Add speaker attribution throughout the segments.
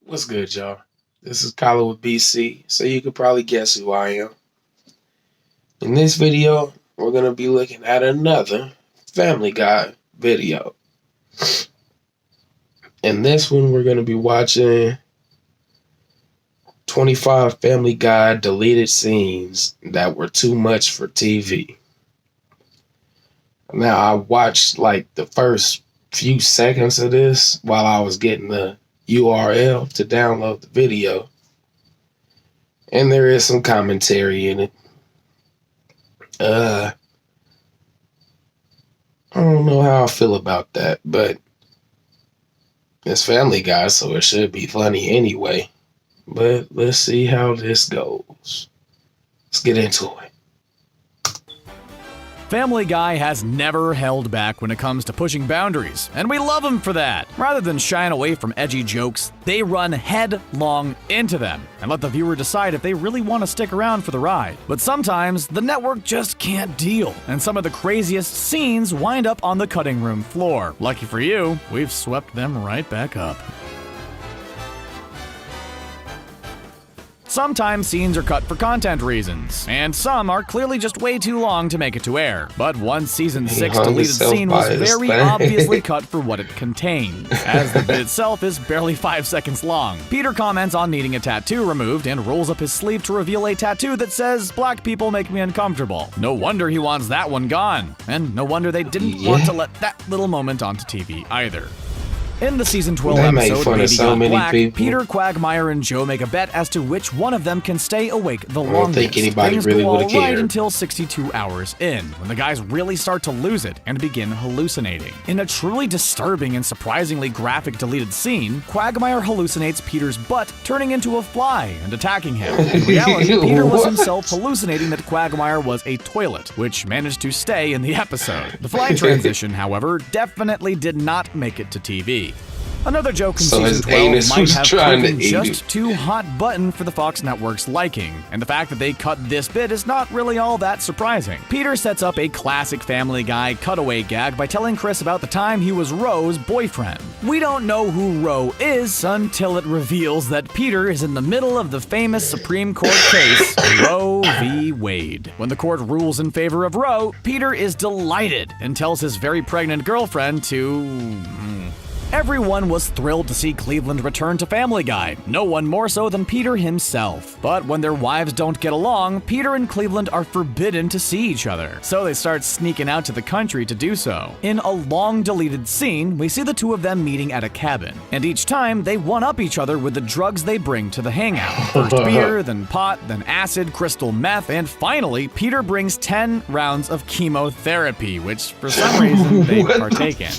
Speaker 1: What's good, y'all? This is Kyler with BC, so you could probably guess who I am. In this video, we're going to be looking at another Family Guy video. In this one, we're going to be watching 25 Family Guy deleted scenes that were too much for TV. Now, I watched like the first few seconds of this while I was getting the URL to download the video, and there is some commentary in it. I don't know how I feel about that, but it's Family Guy, so it should be funny anyway. But let's see how this goes. Let's get into it.
Speaker 2: Family Guy has never held back when it comes to pushing boundaries, and we love them for that. Rather than shying away from edgy jokes, they run headlong into them and let the viewer decide if they really want to stick around for the ride. But sometimes, the network just can't deal, and some of the craziest scenes wind up on the cutting room floor. Lucky for you, we've swept them right back up. Sometimes scenes are cut for content reasons, and some are clearly just way too long to make it to air. But one Season 6 deleted scene was very obviously cut for what it contained, as the bit itself is barely 5 seconds long. Peter comments on needing a tattoo removed and rolls up his sleeve to reveal a tattoo that says, "Black people make me uncomfortable." No wonder he wants that one gone, and no wonder they didn't want to let that little moment onto TV either. In the Season 12 episode, Baby Got Black, Peter, Quagmire, and Joe make a bet as to which one of them can stay awake the longest.
Speaker 1: I don't think anybody
Speaker 2: Things
Speaker 1: really
Speaker 2: go
Speaker 1: would
Speaker 2: all
Speaker 1: have
Speaker 2: right
Speaker 1: cared.
Speaker 2: until 62 hours in, when the guys really start to lose it and begin hallucinating. In a truly disturbing and surprisingly graphic deleted scene, Quagmire hallucinates Peter's butt turning into a fly and attacking him. In reality, Peter was himself hallucinating that Quagmire was a toilet, which managed to stay in the episode. The fly transition, however, definitely did not make it to TV. Another joke in Season 12 might have proven just too hot button for the Fox Network's liking, and the fact that they cut this bit is not really all that surprising. Peter sets up a classic Family Guy cutaway gag by telling Chris about the time he was Roe's boyfriend. We don't know who Roe is until it reveals that Peter is in the middle of the famous Supreme Court case, Roe v. Wade. When the court rules in favor of Roe, Peter is delighted and tells his very pregnant girlfriend to... Everyone was thrilled to see Cleveland return to Family Guy, no one more so than Peter himself. But when their wives don't get along, Peter and Cleveland are forbidden to see each other, so they start sneaking out to the country to do so. In a long deleted scene, we see the two of them meeting at a cabin, and each time they one-up each other with the drugs they bring to the hangout. First beer, then pot, then acid, crystal meth, and finally, Peter brings 10 rounds of chemotherapy, which for some reason they partake in.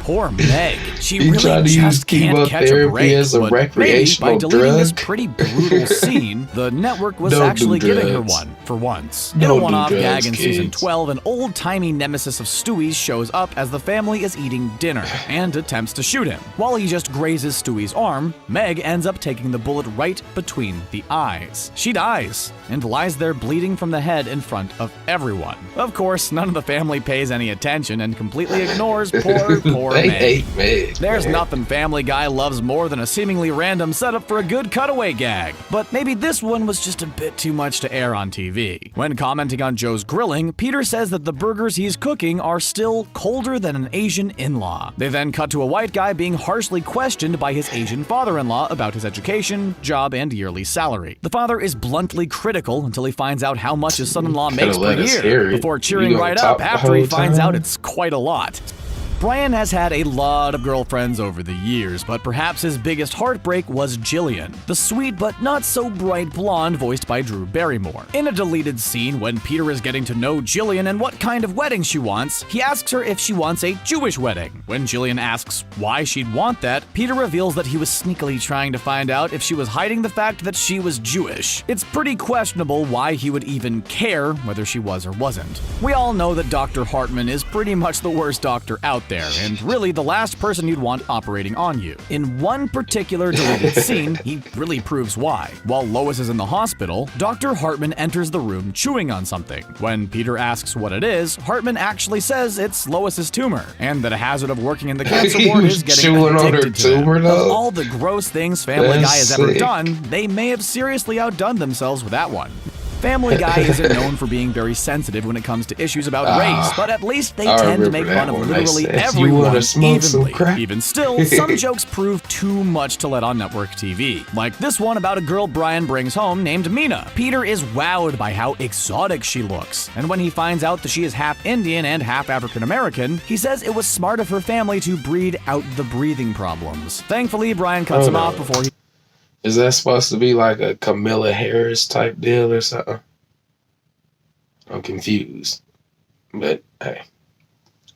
Speaker 2: Poor Meg. She really just can't catch a break,
Speaker 1: as a
Speaker 2: but
Speaker 1: recreational
Speaker 2: maybe by deleting this
Speaker 1: drug?
Speaker 2: pretty brutal scene, the network was
Speaker 1: Don't
Speaker 2: actually
Speaker 1: do
Speaker 2: giving her
Speaker 1: drugs.
Speaker 2: one, for once. In
Speaker 1: Don't
Speaker 2: a
Speaker 1: do
Speaker 2: one-off
Speaker 1: drugs,
Speaker 2: gag in Season
Speaker 1: kids.
Speaker 2: 12, an old-timey nemesis of Stewie's shows up as the family is eating dinner, and attempts to shoot him. While he just grazes Stewie's arm, Meg ends up taking the bullet right between the eyes. She dies, and lies there bleeding from the head in front of everyone. Of course, none of the family pays any attention and completely ignores poor
Speaker 1: They
Speaker 2: Meg.
Speaker 1: hate Meg.
Speaker 2: There's
Speaker 1: man.
Speaker 2: nothing Family Guy loves more than a seemingly random setup for a good cutaway gag. But maybe this one was just a bit too much to air on TV. When commenting on Joe's grilling, Peter says that the burgers he's cooking are still colder than an Asian in-law. They then cut to a white guy being harshly questioned by his Asian father-in-law about his education, job, and yearly salary. The father is bluntly critical until he finds out how much his son-in-law makes per year, before cheering right up after he finds out it's quite a lot. Brian has had a lot of girlfriends over the years, but perhaps his biggest heartbreak was Jillian, the sweet but not so bright blonde voiced by Drew Barrymore. In a deleted scene, when Peter is getting to know Jillian and what kind of wedding she wants, he asks her if she wants a Jewish wedding. When Jillian asks why she'd want that, Peter reveals that he was sneakily trying to find out if she was hiding the fact that she was Jewish. It's pretty questionable why he would even care whether she was or wasn't. We all know that Dr. Hartman is pretty much the worst doctor out there, there, and really the last person you'd want operating on you. In one particular deleted scene, he really proves why. While Lois is in the hospital, Dr. Hartman enters the room chewing on something. When Peter asks what it is, Hartman actually says it's Lois's tumor, and that a hazard of working in the cancer ward is getting
Speaker 1: chewing on her
Speaker 2: addicted to
Speaker 1: tumor,
Speaker 2: them.
Speaker 1: though?
Speaker 2: Of all the gross things Family
Speaker 1: That's
Speaker 2: Guy has ever
Speaker 1: sick.
Speaker 2: done, they may have seriously outdone themselves with that one. Family Guy isn't known for being very sensitive when it comes to issues about race, but at least they
Speaker 1: I
Speaker 2: tend to
Speaker 1: remember
Speaker 2: make
Speaker 1: that
Speaker 2: fun of
Speaker 1: one.
Speaker 2: literally
Speaker 1: They said, "You
Speaker 2: everyone
Speaker 1: wanna smoke some
Speaker 2: evenly.
Speaker 1: crack?"
Speaker 2: Even still, some jokes prove too much to let on network TV. Like this one about a girl Brian brings home named Mina. Peter is wowed by how exotic she looks, and when he finds out that she is half Indian and half African American, he says it was smart of her family to breed out the breathing problems. Thankfully, Brian cuts him off before he...
Speaker 1: Is that supposed to be like a Camilla Harris type deal or something? I'm confused. But hey,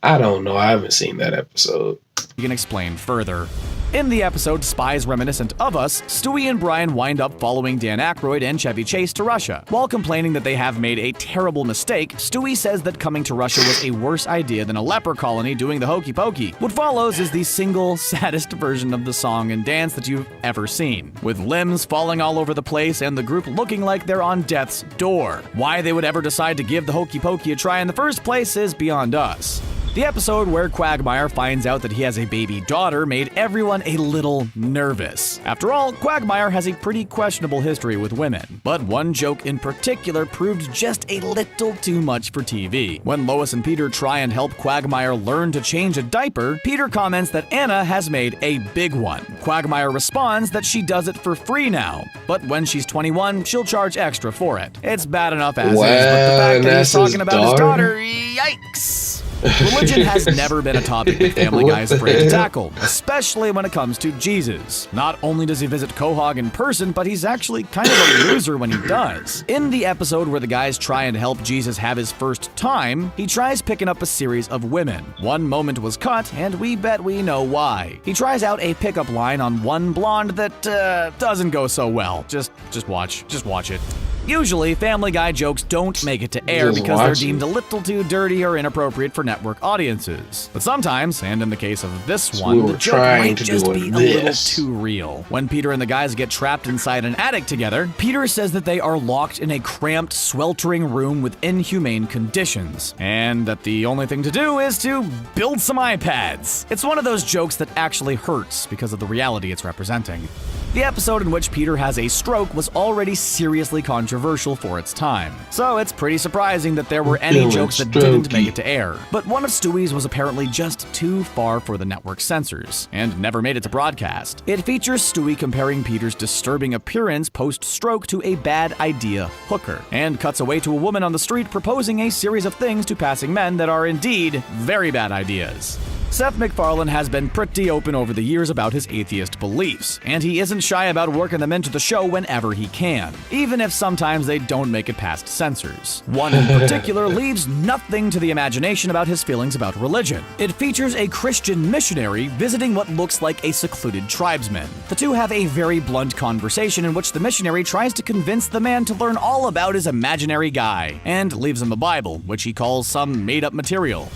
Speaker 1: I don't know. I haven't seen that episode.
Speaker 2: You can explain further. In the episode Spies Reminiscent of Us, Stewie and Brian wind up following Dan Aykroyd and Chevy Chase to Russia. While complaining that they have made a terrible mistake, Stewie says that coming to Russia was a worse idea than a leper colony doing the hokey pokey. What follows is the single saddest version of the song and dance that you've ever seen, with limbs falling all over the place and the group looking like they're on death's door. Why they would ever decide to give the hokey pokey a try in the first place is beyond us. The episode where Quagmire finds out that he has a baby daughter made everyone a little nervous. After all, Quagmire has a pretty questionable history with women, but one joke in particular proved just a little too much for TV. When Lois and Peter try and help Quagmire learn to change a diaper, Peter comments that Anna has made a big one. Quagmire responds that she does it for free now, but when she's 21, she'll charge extra for it. It's bad enough as is, but the fact that he's talking about his daughter, yikes! Religion has never been a topic that Family Guy is afraid to tackle, especially when it comes to Jesus. Not only does he visit Quahog in person, but he's actually kind of a loser when he does. In the episode where the guys try and help Jesus have his first time, he tries picking up a series of women. One moment was cut, and we bet we know why. He tries out a pickup line on one blonde that doesn't go so well. Just watch it. Usually, Family Guy jokes don't make it to air
Speaker 1: Just
Speaker 2: because they're
Speaker 1: watch
Speaker 2: deemed
Speaker 1: it.
Speaker 2: a little too dirty or inappropriate for network audiences. But sometimes, and in the case of this one,
Speaker 1: we
Speaker 2: the
Speaker 1: were
Speaker 2: joke
Speaker 1: trying
Speaker 2: might
Speaker 1: to
Speaker 2: just
Speaker 1: do
Speaker 2: be a
Speaker 1: this.
Speaker 2: little too real. When Peter and the guys get trapped inside an attic together, Peter says that they are locked in a cramped, sweltering room with inhumane conditions, and that the only thing to do is to build some iPads. It's one of those jokes that actually hurts because of the reality it's representing. The episode in which Peter has a stroke was already seriously controversial for its time, so it's pretty surprising that there were any
Speaker 1: Feeling
Speaker 2: jokes that didn't make
Speaker 1: strokey.
Speaker 2: it to air. But one of Stewie's was apparently just too far for the network censors, and never made it to broadcast. It features Stewie comparing Peter's disturbing appearance post-stroke to a bad idea hooker, and cuts away to a woman on the street proposing a series of things to passing men that are indeed very bad ideas. Seth MacFarlane has been pretty open over the years about his atheist beliefs, and he isn't shy about working them into the show whenever he can, even if sometimes they don't make it past censors. One in particular leaves nothing to the imagination about his feelings about religion. It features a Christian missionary visiting what looks like a secluded tribesman. The two have a very blunt conversation in which the missionary tries to convince the man to learn all about his imaginary guy, and leaves him a Bible, which he calls some made-up material.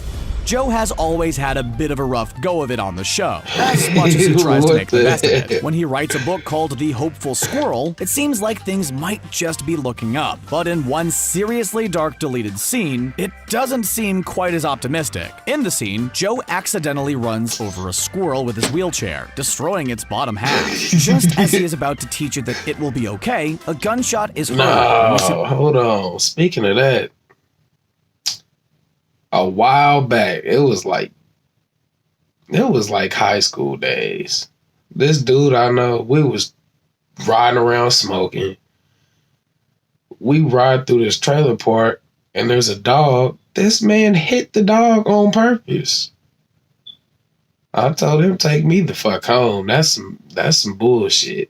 Speaker 2: Joe has always had a bit of a rough go of it on the show, as much as he tries to make the best of it. When he writes a book called The Hopeful Squirrel, it seems like things might just be looking up. But in one seriously dark deleted scene, it doesn't seem quite as optimistic. In the scene, Joe accidentally runs over a squirrel with his wheelchair, destroying its bottom half. Just as he is about to teach it that it will be okay, a gunshot is heard.
Speaker 1: No, hold on. Speaking of that, a while back, it was like high school days. This dude I know, we was riding around smoking. We ride through this trailer park and there's a dog. This man hit the dog on purpose. I told him, take me the fuck home. That's some bullshit.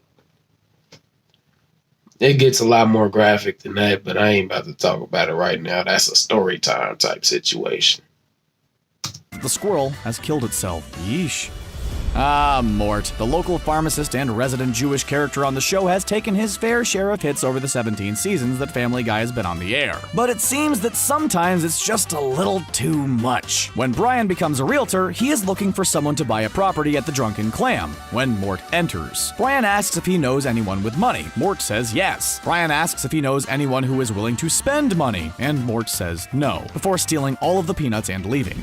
Speaker 1: It gets a lot more graphic than that, but I ain't about to talk about it right now. That's a story time type situation.
Speaker 2: The squirrel has killed itself. Yeesh. Mort, the local pharmacist and resident Jewish character on the show, has taken his fair share of hits over the 17 seasons that Family Guy has been on the air. But it seems that sometimes it's just a little too much. When Brian becomes a realtor, he is looking for someone to buy a property at the Drunken Clam when Mort enters. Brian asks if he knows anyone with money. Mort says yes. Brian asks if he knows anyone who is willing to spend money, and Mort says no, before stealing all of the peanuts and leaving.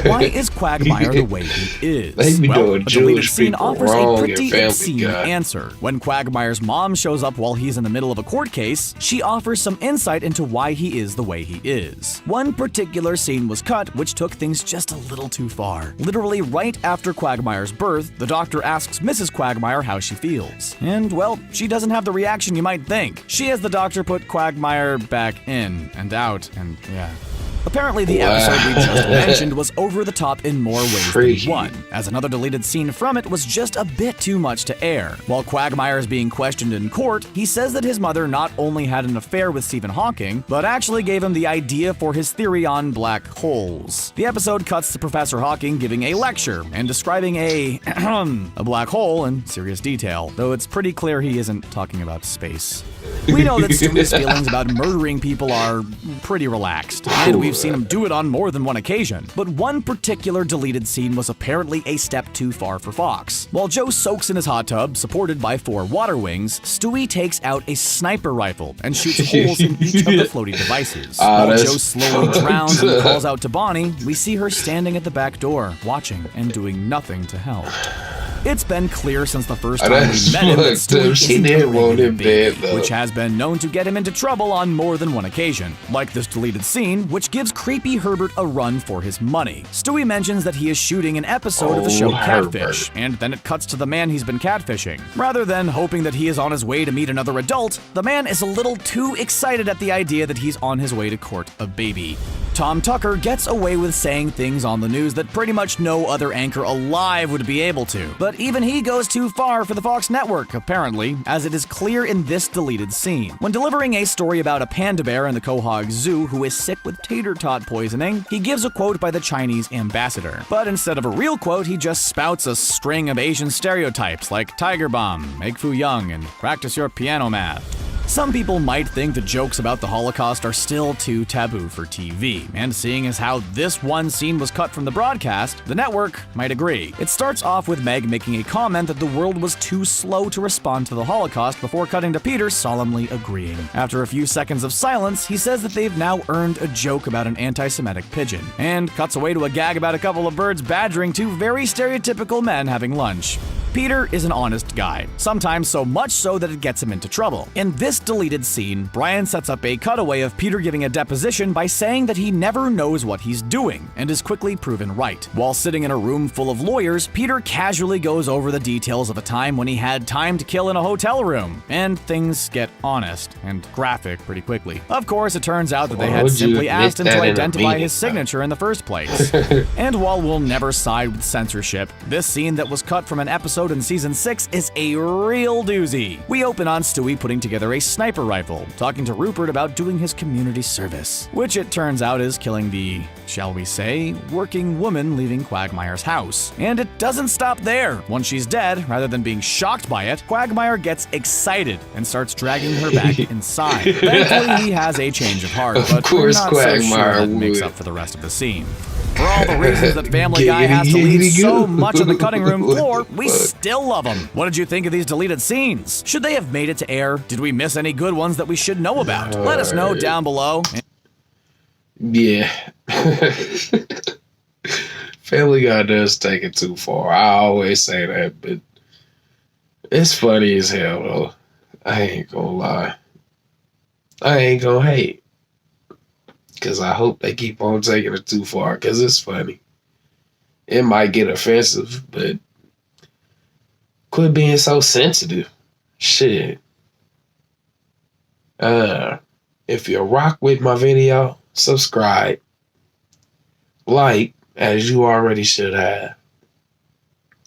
Speaker 2: Why is Quagmire the way he is? Well, a deleted scene offers a pretty obscene answer. When Quagmire's mom shows up while he's in the middle of a court case, she offers some insight into why he is the way he is. One particular scene was cut which took things just a little too far. Literally right after Quagmire's birth, the doctor asks Mrs. Quagmire how she feels. And, well, she doesn't have the reaction you might think. She has the doctor put Quagmire back in and out, and yeah. Apparently, the episode we just mentioned was over the top in more ways than one, as another deleted scene from it was just a bit too much to air. While Quagmire is being questioned in court, he says that his mother not only had an affair with Stephen Hawking, but actually gave him the idea for his theory on black holes. The episode cuts to Professor Hawking giving a lecture and describing a black hole in serious detail, though it's pretty clear he isn't talking about space. We know that Stewie's feelings about murdering people are pretty relaxed, and we've seen him do it on more than one occasion. But one particular deleted scene was apparently a step too far for Fox. While Joe soaks in his hot tub, supported by 4 water wings, Stewie takes out a sniper rifle and shoots holes in each of the floating devices. While Joe slowly drowns and calls out to Bonnie, we see her standing at the back door, watching and doing nothing to help. It's been clear since the first time we met him that Stewie isn't bad, which has been known to get him into trouble on more than one occasion, like this deleted scene, which gives creepy Herbert a run for his money. Stewie mentions that he is shooting an episode of the show Catfish, and then it cuts to the man he's been catfishing. Rather than hoping that he is on his way to meet another adult, the man is a little too excited at the idea that he's on his way to court a baby. Tom Tucker gets away with saying things on the news that pretty much no other anchor alive would be able to. But even he goes too far for the Fox network, apparently, as it is clear in this deleted scene. When delivering a story about a panda bear in the Quahog Zoo who is sick with tater tot poisoning, he gives a quote by the Chinese ambassador. But instead of a real quote, he just spouts a string of Asian stereotypes like Tiger Bomb, Make Fu Young, and practice your piano math. Some people might think the jokes about the Holocaust are still too taboo for TV, and seeing as how this one scene was cut from the broadcast, the network might agree. It starts off with Meg making a comment that the world was too slow to respond to the Holocaust before cutting to Peter solemnly agreeing. After a few seconds of silence, he says that they've now earned a joke about an anti-Semitic pigeon, and cuts away to a gag about a couple of birds badgering 2 very stereotypical men having lunch. Peter is an honest guy, sometimes so much so that it gets him into trouble. In this deleted scene, Brian sets up a cutaway of Peter giving a deposition by saying that he never knows what he's doing, and is quickly proven right. While sitting in a room full of lawyers, Peter casually goes over the details of a time when he had time to kill in a hotel room, and things get honest and graphic pretty quickly. Of course, it turns out that they had simply asked him to identify his signature in the first place. And while we'll never side with censorship, this scene that was cut from an episode in season 6 is a real doozy. We open on Stewie putting together a sniper rifle, talking to Rupert about doing his community service, which it turns out is killing the, shall we say, working woman leaving Quagmire's house. And it doesn't stop there. Once she's dead, rather than being shocked by it, Quagmire gets excited and starts dragging her back inside. Thankfully, he has a change of heart, but we're not so sure that makes up for the rest of the scene. For all the reasons that Family Guy has to leave so much on the cutting room floor, we still love them. What did you think of these deleted scenes? Should they have made it to air? Did we miss any good ones that we should know about? Let us know down below.
Speaker 1: Yeah. Family Guy does take it too far. I always say that, but it's funny as hell, though. I ain't gonna lie. I ain't gonna hate. Because I hope they keep on taking it too far, because it's funny. It might get offensive, but quit being so sensitive. Shit. If you rock with my video, subscribe. Like, as you already should have.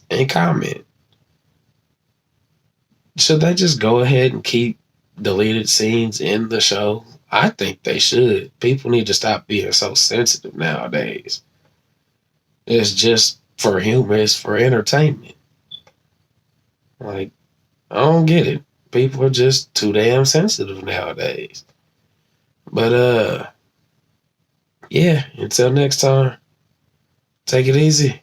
Speaker 1: And comment. Should they just go ahead and keep deleted scenes in the show? I think they should. People need to stop being so sensitive nowadays. It's just for humor. It's for entertainment. Like, I don't get it. People are just too damn sensitive nowadays. But yeah, until next time, take it easy.